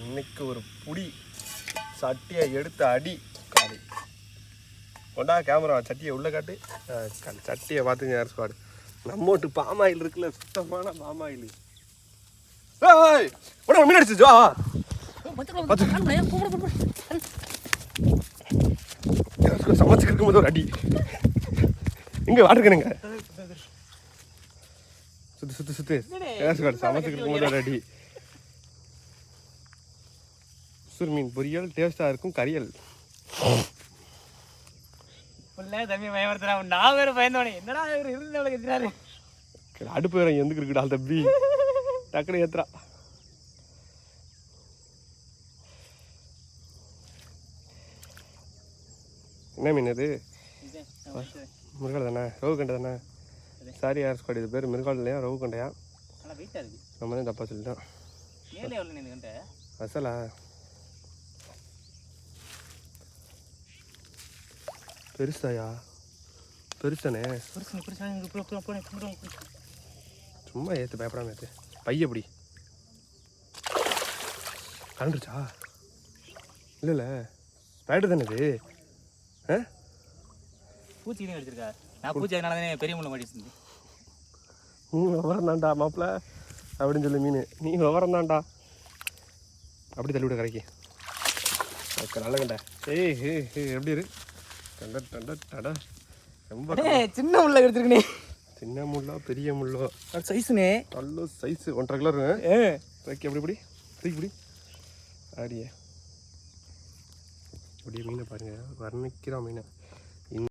இன்னைக்கு ஒரு புடி சட்டியை எடுத்து அடி காலி கொண்டா கேமரா சட்டியை உள்ள காட்டு. சட்டியை பார்த்துங்க யார் ஸ்குவாடு. நம்மோட்டு பாம் ஆயில் இருக்குல்ல, சுத்தமான பாம் ஆயில். மீன் அடிச்சு சமைச்சு இருக்கும்போது ஒரு அடி. இங்க வாட்டுக்கணுங்க சுத்து சுத்து சுத்து சமைச்சு இருக்கும்போது ஒரு அடி. சுர் மீன் பொரியல் டேஸ்டா இருக்கும். கரியல் தம்பி பயமுறுத்துறா. நான் வேற பயந்தவனே. என்னடா இவர் இருந்தவளை கத்துறாரு. அடுப்பு வேற எந்துக்கு இருக்குடா தம்பி. டக்குனு ஏத்துறா. என்ன மீன் இது? மிருகால் தானே, ரவு கண்டை தானே. சாரி யார் ஸ்குவாட், இது பேர் மிருகால் இல்லையா ரவு கண்டையா? நம்ம தான் தப்பா சொல்லிட்டோம். அசலா பெருசாயா? பெருசானே. சும்மா ஏற்று பயப்படாம ஏற்று. பைய எப்படி கலண்டுருச்சா? இல்லை இல்லை ஸ்பைடர் தானே இது. பூச்சி அடிச்சிருக்கா. நான் பூச்சி அதனால தானே பெரிய முள்ள மாட்டிச்சு. நீ விவரம் தான்டா மாப்பிள்ள அப்படின்னு சொல்லி மீன். நீ விவரம் தான்டா அப்படி தள்ளி விட கரைக்கு. ஓகே நல்ல கண்டா. ஏய் எப்படி இரு டண்ட டண்ட டடா. ரொம்ப சின்ன முள்ள எடுத்துருக்கனே. சின்ன முள்ளோ பெரிய முள்ளோ சைஸ்னே நல்ல சைஸ் 1.5 கிலோ இருக்கு. ஓகே அப்படி தூக்கி அப்படியே அப்படியே மீனை பாருங்க, வர்ணிக்கிறோம் மீனை.